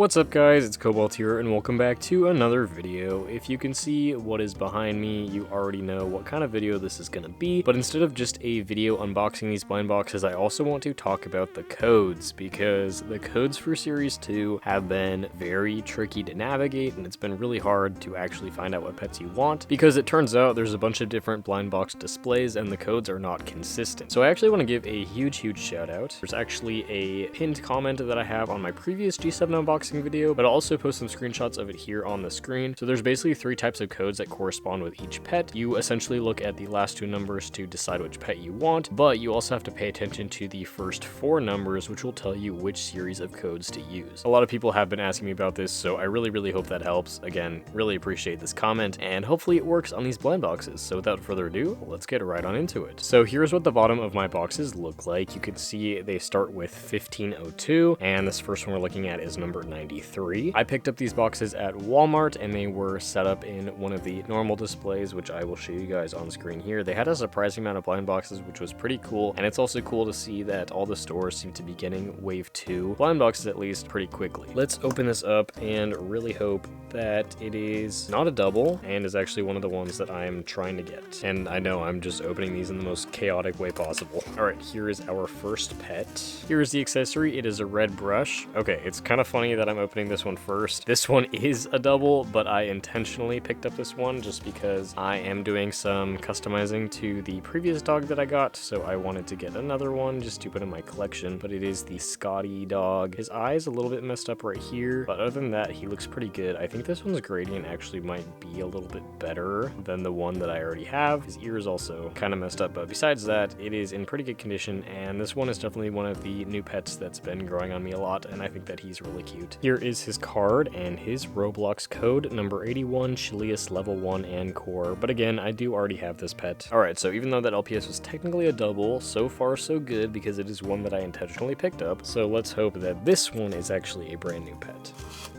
What's up guys, it's Cobalt here and welcome back to another video. If you can see what is behind me, you already know what kind of video this is going to be, but instead of just a video unboxing these blind boxes, I also want to talk about the codes, because the codes for Series 2 have been very tricky to navigate, and it's been really hard to actually find out what pets you want, because it turns out there's a bunch of different blind box displays and the codes are not consistent. So I actually want to give a huge shout out. There's actually a pinned comment that I have on my previous G7 unboxing video, but I'll also post some screenshots of it here on the screen. So there's basically 3 types of codes that correspond with each pet. You essentially look at the last 2 numbers to decide which pet you want, but you also have to pay attention to the first 4 numbers, which will tell you which series of codes to use. A lot of people have been asking me about this, so I really hope that helps. Again, really appreciate this comment, and hopefully it works on these blind boxes. So without further ado, let's get right on into it. So here's what the bottom of my boxes look like. You can see they start with 1502, and this first one we're looking at is number 93. I picked up these boxes at Walmart and they were set up in one of the normal displays, which I will show you guys on screen here. They had a surprising amount of blind boxes, which was pretty cool, and it's also cool to see that all the stores seem to be getting wave 2 blind boxes at least pretty quickly. Let's open this up and really hope that it is not a double and is actually one of the ones that I'm trying to get. And I know I'm just opening these in the most chaotic way possible. Alright, here is our first pet. Here is the accessory. It is a red brush. Okay, it's kind of funny that I'm opening this one first. This one is a double, but I intentionally picked up this one just because I am doing some customizing to the previous dog that I got, so I wanted to get another one just to put in my collection. But it is the Scotty dog. His eye is a little bit messed up right here, but other than that, he looks pretty good. I think this one's gradient actually might be a little bit better than the one that I already have. His ear is also kind of messed up, but besides that, it is in pretty good condition, and this one is definitely one of the new pets that's been growing on me a lot, and I think that he's really cute. Here is his card and his Roblox code, number 81, Chilius level 1 and core. But again, I do already have this pet. Alright, so even though that LPS was technically a double, so far so good because it is one that I intentionally picked up. So let's hope that this one is actually a brand new pet.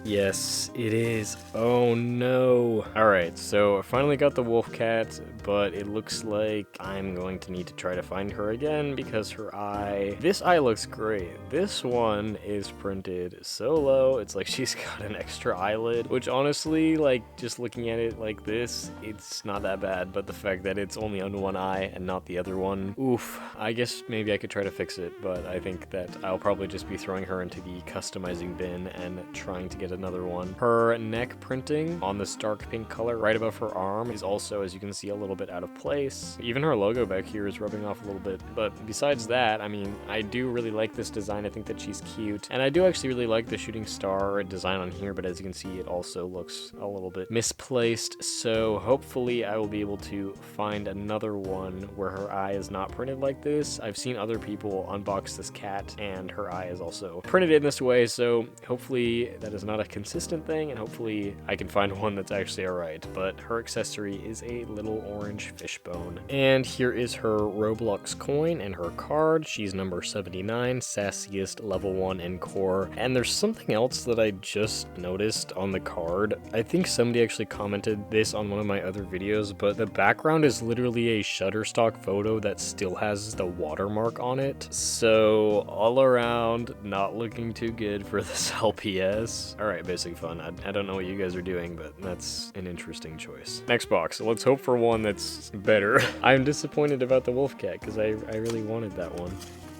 Yes, it is. Oh no. Alright, so I finally got the wolf cat, but it looks like I'm going to need to try to find her again because her eye... This eye looks great. This one is printed so low, it's like she's got an extra eyelid, which honestly, like, just looking at it like this, it's not that bad, but the fact that it's only on one eye and not the other one, oof. I guess maybe I could try to fix it, but I think that I'll probably just be throwing her into the customizing bin and trying to get another one. Her neck printing on this dark pink color right above her arm is also, as you can see, a little bit out of place. Even her logo back here is rubbing off a little bit, but besides that, I mean, I do really like this design. I think that she's cute, and I do actually really like the shooting star design on here, but as you can see, it also looks a little bit misplaced, so hopefully I will be able to find another one where her eye is not printed like this. I've seen other people unbox this cat, and her eye is also printed in this way, so hopefully that is not a consistent thing, and hopefully I can find one that's actually alright. But her accessory is a little orange fishbone. And here is her Roblox coin and her card. She's number 79, sassiest, level 1 and core. And there's something else that I just noticed on the card. I think somebody actually commented this on one of my other videos, but the background is literally a Shutterstock photo that still has the watermark on it. So all around, not looking too good for this LPS. Alright, basic fun. I don't know what you guys are doing, but that's an interesting choice. Next box. Let's hope for one that's better. I'm disappointed about the wolf cat because I really wanted that one.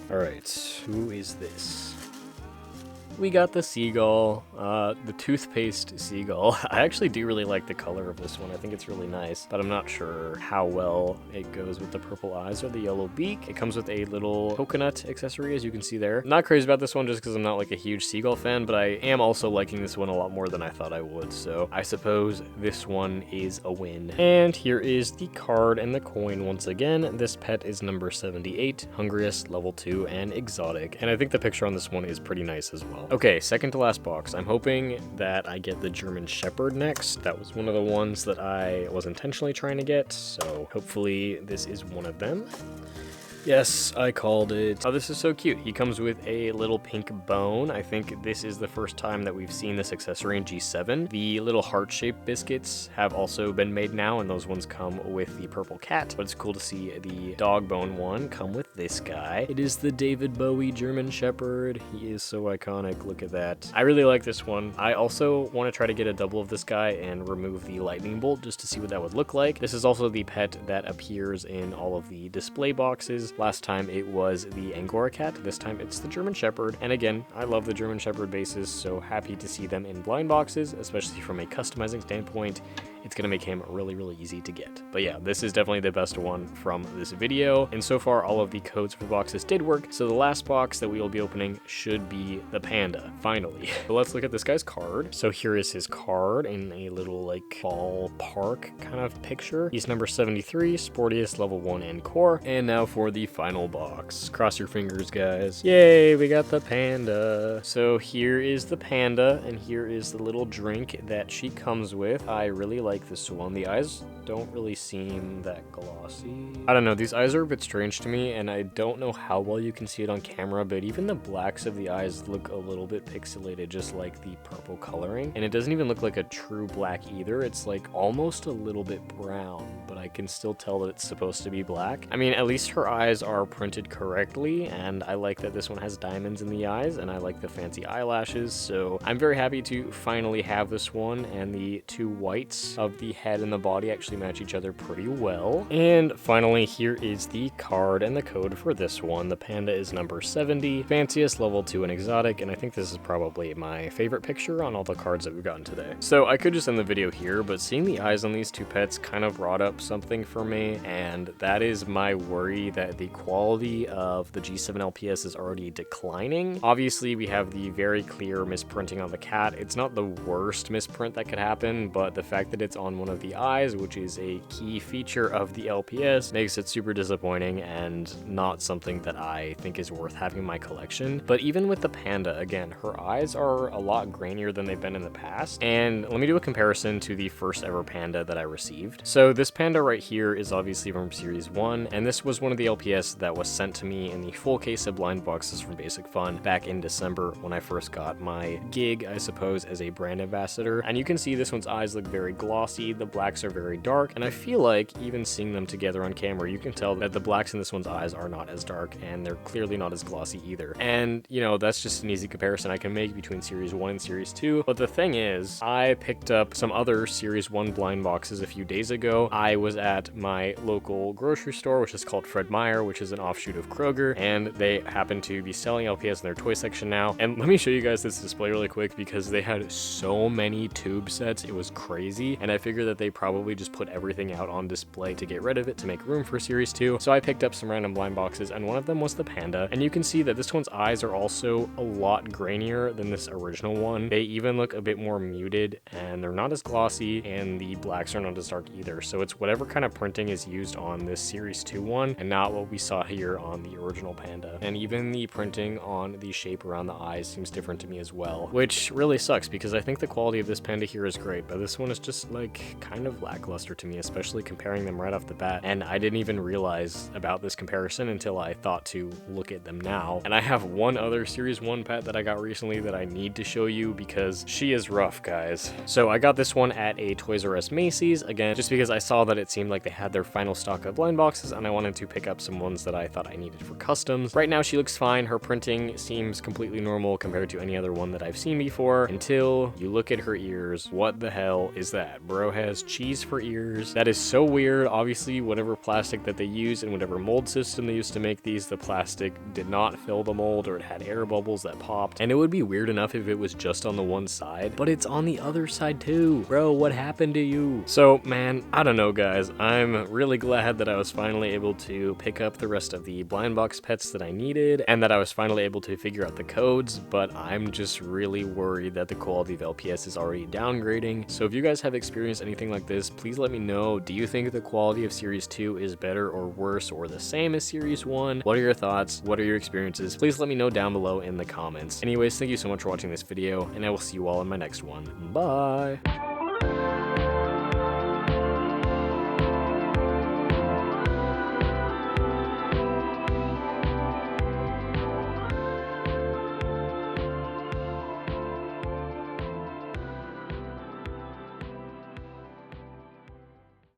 Alright, who is this? We got the seagull, the toothpaste seagull. I actually do really like the color of this one. I think it's really nice, but I'm not sure how well it goes with the purple eyes or the yellow beak. It comes with a little coconut accessory, as you can see there. Not crazy about this one just because I'm not like a huge seagull fan, but I am also liking this one a lot more than I thought I would, so I suppose this one is a win. And here is the card and the coin once again. This pet is number 78, hungriest, level 2, and exotic. And I think the picture on this one is pretty nice as well. Okay, second to last box. I'm hoping that I get the German Shepherd next. That was one of the ones that I was intentionally trying to get, so hopefully this is one of them. Yes, I called it. Oh, this is so cute. He comes with a little pink bone. I think this is the first time that we've seen this accessory in G7. The little heart-shaped biscuits have also been made now, and those ones come with the purple cat. But it's cool to see the dog bone one come with this guy. It is the David Bowie German Shepherd. He is so iconic. Look at that. I really like this one. I also want to try to get a double of this guy and remove the lightning bolt just to see what that would look like. This is also the pet that appears in all of the display boxes. Last time it was the Angora cat. This time it's the German Shepherd. And again, I love the German Shepherd bases, so happy to see them in blind boxes, especially from a customizing standpoint. It's going to make him really, really easy to get. But yeah, this is definitely the best one from this video. And so far, all of the codes for the boxes did work. So the last box that we will be opening should be the panda, finally. But let's look at this guy's card. So here is his card in a little like ballpark kind of picture. He's number 73, sportiest, level 1 in core. And now for the final box. Cross your fingers, guys. Yay, we got the panda. So here is the panda, and here is the little drink that she comes with. I really like this one. The eyes don't really seem that glossy. I don't know, these eyes are a bit strange to me, and I don't know how well you can see it on camera, but even the blacks of the eyes look a little bit pixelated, just like the purple coloring. And it doesn't even look like a true black either. It's like almost a little bit brown, but I can still tell that it's supposed to be black. I mean, at least her eyes are printed correctly, and I like that this one has diamonds in the eyes, and I like the fancy eyelashes, so I'm very happy to finally have this one, and the two whites of the head and the body actually match each other pretty well. And finally, here is the card and the code for this one. The panda is number 70, fanciest, level 2 and exotic, and I think this is probably my favorite picture on all the cards that we've gotten today. So I could just end the video here, but seeing the eyes on these two pets kind of brought up something for me, and that is my worry that the quality of the G7 LPS is already declining. Obviously, we have the very clear misprinting on the cat. It's not the worst misprint that could happen, but the fact that it's on one of the eyes, which is a key feature of the LPS, makes it super disappointing and not something that I think is worth having in my collection. But even with the panda, again, her eyes are a lot grainier than they've been in the past. And let me do a comparison to the first ever panda that I received. So this panda right here is obviously from Series 1, and this was one of the LPS that was sent to me in the full case of blind boxes from Basic Fun back in December when I first got my gig, I suppose, as a brand ambassador. And you can see this one's eyes look very glossy, the blacks are very dark, and I feel like even seeing them together on camera, you can tell that the blacks in this one's eyes are not as dark, and they're clearly not as glossy either. And, you know, that's just an easy comparison I can make between Series 1 and Series 2. But the thing is, I picked up some other Series 1 blind boxes a few days ago. I was at my local grocery store, which is called Fred Meyer, which is an offshoot of Kroger, and they happen to be selling LPS in their toy section now. And let me show you guys this display really quick, because they had so many tube sets, it was crazy, and I figured that they probably just put everything out on display to get rid of it to make room for Series 2. So I picked up some random blind boxes, and one of them was the panda, and you can see that this one's eyes are also a lot grainier than this original one. They even look a bit more muted, and they're not as glossy, and the blacks are not as dark either. So it's whatever kind of printing is used on this Series 2 one, and not what we saw here on the original panda. And even the printing on the shape around the eyes seems different to me as well, which really sucks, because I think the quality of this panda here is great, but this one is just like kind of lackluster to me, especially comparing them right off the bat. And I didn't even realize about this comparison until I thought to look at them now. And I have one other Series 1 pet that I got recently that I need to show you, because she is rough, guys. So I got this one at a Toys R Us Macy's, again, just because I saw that it seemed like they had their final stock of blind boxes, and I wanted to pick up some ones that I thought I needed for customs. Right now she looks fine. Her printing seems completely normal compared to any other one that I've seen before, until you look at her ears. What the hell is that? Bro has cheese for ears. That is so weird. Obviously, whatever plastic that they use and whatever mold system they used to make these, the plastic did not fill the mold, or it had air bubbles that popped. And it would be weird enough if it was just on the one side, but it's on the other side too. Bro, what happened to you? So, man, I don't know, guys. I'm really glad that I was finally able to pick up the rest of the blind box pets that I needed, and that I was finally able to figure out the codes, but I'm just really worried that the quality of LPS is already downgrading. So if you guys have experienced anything like this, please let me know. Do you think the quality of Series 2 is better or worse or the same as Series 1? What are your thoughts? What are your experiences? Please let me know down below in the comments. Anyways, thank you so much for watching this video, and I will see you all in my next one. Bye!